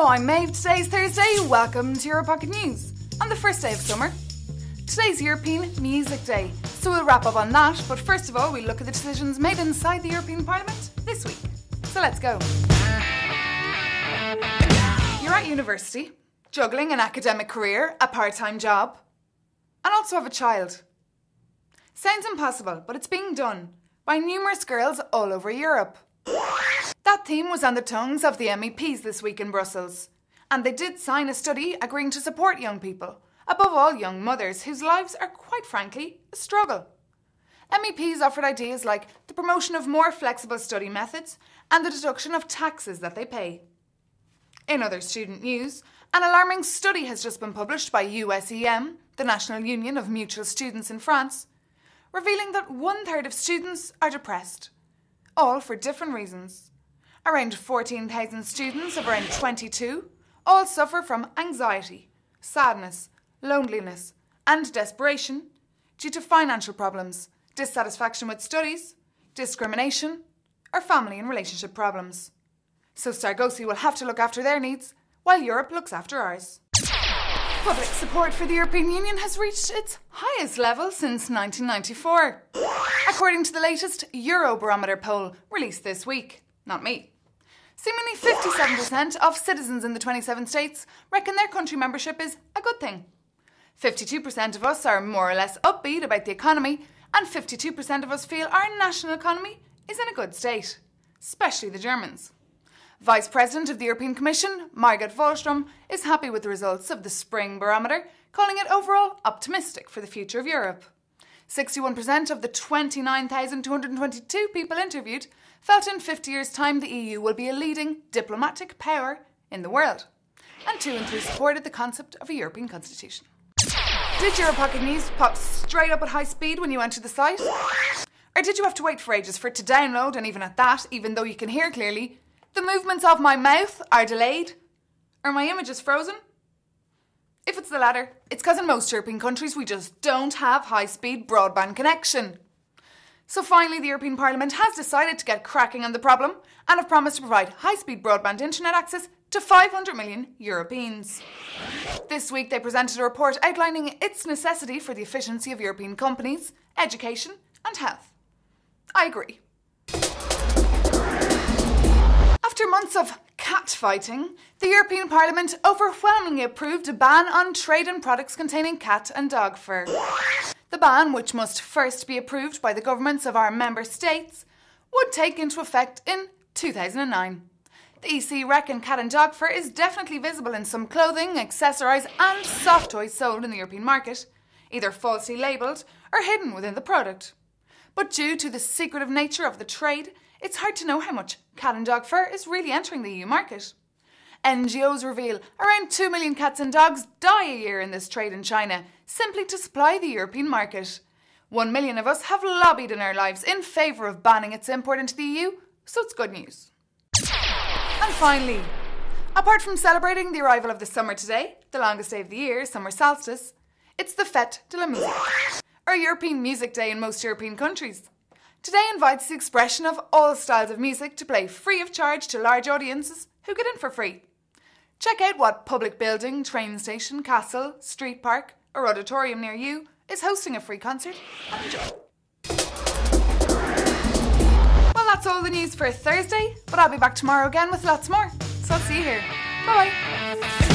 I'm Maeve. Today's Thursday. Welcome to Your Pocket News on the first day of summer. Today's European Music Day, so we'll wrap up on that, but first of all we'll look at the decisions made inside the European Parliament this week. So let's go. You're at university, juggling an academic career, a part-time job, and also have a child. Sounds impossible, but it's being done by numerous girls all over Europe. That theme was on the tongues of the MEPs this week in Brussels, and they did sign a study agreeing to support young people, above all young mothers whose lives are quite frankly a struggle. MEPs offered ideas like the promotion of more flexible study methods and the deduction of taxes that they pay. In other student news, an alarming study has just been published by USEM, the National Union of Mutual Students in France, revealing that 1/3 of students are depressed, all for different reasons. Around 14,000 students of around 22 all suffer from anxiety, sadness, loneliness and desperation due to financial problems, dissatisfaction with studies, discrimination or family and relationship problems. So Sargosi will have to look after their needs while Europe looks after ours. Public support for the European Union has reached its highest level since 1994, according to the latest Eurobarometer poll released this week. Not me. Seemingly 57% of citizens in the 27 states reckon their country membership is a good thing. 52% of us are more or less upbeat about the economy, and 52% of us feel our national economy is in a good state, especially the Germans. Vice President of the European Commission, Margot Wallström, is happy with the results of the Spring Barometer, calling it overall optimistic for the future of Europe. 61% of the 29,222 people interviewed felt in 50 years' time the EU will be a leading diplomatic power in the world. And 2 in 3 supported the concept of a European constitution. Did your Pocket News pop straight up at high speed when you entered the site? Or did you have to wait for ages for it to download, and even at that, even though you can hear clearly, the movements of my mouth are delayed? Or my image is frozen? If it's the latter, it's because in most European countries we just don't have high-speed broadband connection. So finally the European Parliament has decided to get cracking on the problem and have promised to provide high-speed broadband internet access to 500 million Europeans. This week they presented a report outlining its necessity for the efficiency of European companies, education and health. I agree. After months of cat-fighting, the European Parliament overwhelmingly approved a ban on trade in products containing cat and dog fur. The ban, which must first be approved by the governments of our member states, would take into effect in 2009. The EC reckon cat and dog fur is definitely visible in some clothing, accessories and soft toys sold in the European market, either falsely labelled or hidden within the product. But due to the secretive nature of the trade, it's hard to know how much cat and dog fur is really entering the EU market. NGOs reveal around 2 million cats and dogs die a year in this trade in China, simply to supply the European market. 1 million of us have lobbied in our lives in favour of banning its import into the EU, so it's good news. And finally, apart from celebrating the arrival of the summer today, the longest day of the year, summer solstice, it's the Fête de la Musique, or European Music Day in most European countries. Today invites the expression of all styles of music to play free of charge to large audiences who get in for free. Check out what public building, train station, castle, street park or auditorium near you is hosting a free concert and enjoy. Well, that's all the news for Thursday, but I'll be back tomorrow again with lots more. So I'll see you here. Bye bye.